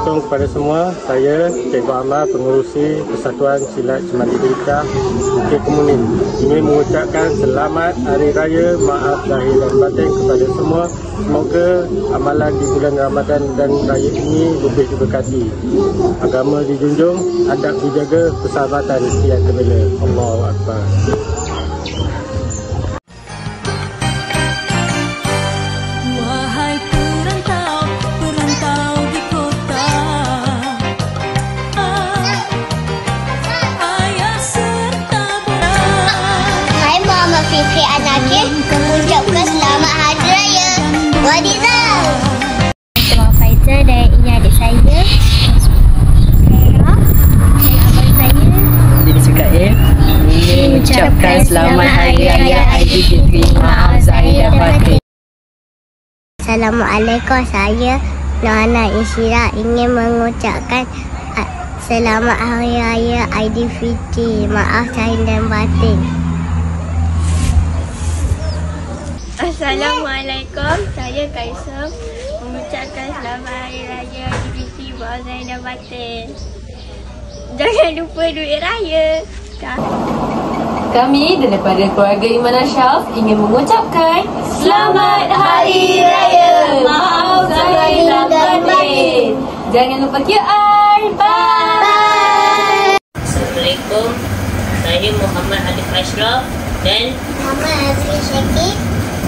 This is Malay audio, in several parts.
Assalamualaikum kepada semua. Saya Cikgu Amar, pengurusi Persatuan Silat Cemali Delta Bukit Kemuning, ingin mengucapkan selamat Hari Raya Maaf Zahir dan Batin kepada semua. Semoga amalan di bulan Ramadan dan Raya ini lebih diberkati. Agama dijunjung, adab dijaga, persahabatan tiada bela. Allahu Akbar. Fikri Anakir mengucapkan selamat Hari Raya Wadizal. Nama Faizal dan ini adik saya. Abang saya. Jadi suka ingin mengucapkan selamat Hari Raya Aidilfitri. Maaf Zahir dan Batin. Assalamualaikum, saya Nohana Isyira ingin mengucapkan selamat Hari Raya Aidilfitri. Maaf Zahir dan Batin. Assalamualaikum, saya Kaisar mengucapkan selamat Hari Raya Aidilfitri. Maaf Zahir dan Batin. Jangan lupa duit raya. Kami daripada keluarga Iman Ashraf ingin mengucapkan selamat Hari Raya. Maaf Zahir dan Batin. Jangan lupa QR. Bye. Assalamualaikum, saya Muhammad Alif Ashraf dan Muhammad Azri Syakir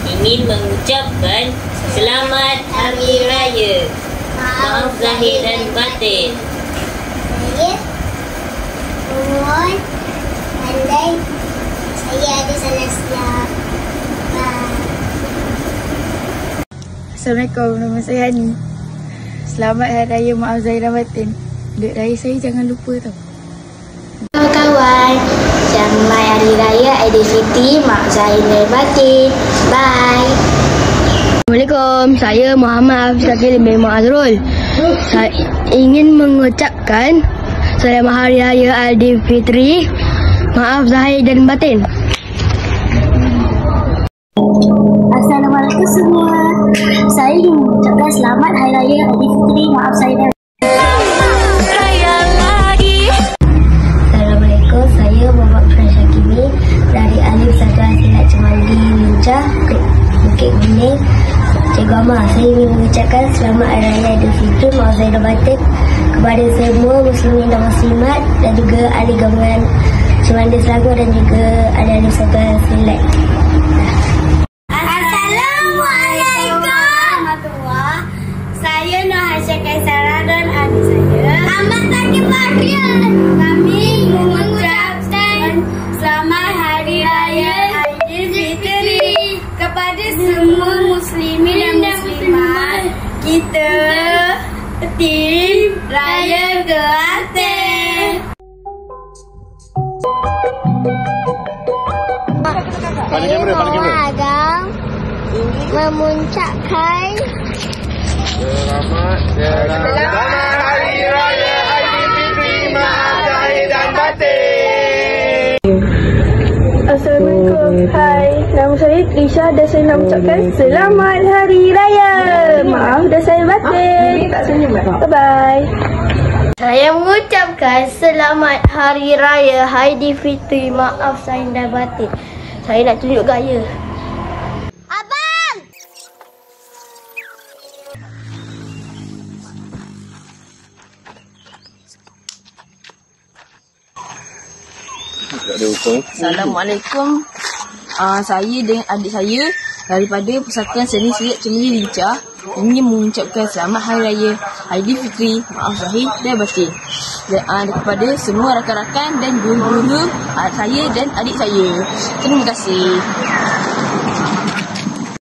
ingin mengucapkan selamat Hari Raya Maaf Zahir dan Batin. Saya mohon andai saya ada salah silap. Assalamualaikum, nama saya Hani. Selamat Hari Raya Maaf Zahir dan Batin. Duit raya saya jangan lupa tau. Kawan, selamat Hari Raya Aidilfitri. Maaf Zahir dan Batin. Bye. Assalamualaikum, saya Muhammad Syakir bin Azrul. Saya ingin mengucapkan selamat Hari Raya Aidilfitri. Maaf Zahir dan Batin. Assalamualaikum semua. Saya ingin mengucapkan selamat Hari Raya Aidilfitri. Maaf Zahir dan Batin. Assalamualaikum, saya Muhammad Fran Syakimi dari Alif Persatuan Silat Cemali Lincah Bukit Kemuning. Cikgu Amar, saya ingin mengucapkan selamat Hari Raya Aidilfitri. Maaf Zahir dan Batin kepada semua muslimin dan muslimat dan juga ahli gabungan Cemali Selangor dan juga ahli Persatuan Silat. Assalamualaikum warahmatullahi. Saya Nur Hasyah Kaisara dan adik saya Ahmad Taqi Fahrian. Kami mengucapkan selamat Hari Raya Aidilfitri kepada semua muslimin dan muslimat. Kita tim Raya Kelantan. Agam memuncakkan Selamat Hari Raya Aidilfitri. Maaf Zahir dan Batin. Assalamualaikum. Hai, nama saya Trisha dan saya nak mengucapkan selamat Hari Raya. Maaf dan saya batin. Bye-bye. Saya mengucapkan selamat Hari Raya Aidilfitri. Maaf saya dan batin. Saya nak tunjuk gaya. Abang. Assalamualaikum. Saya dengan adik saya daripada Persatuan Seni Silat Cemali Lincah ingin mengucapkan selamat Hari Raya Aidilfitri. Maaf Zahir dan Batin. Kepada semua rakan-rakan dan guru-guru saya dan adik saya. Terima kasih.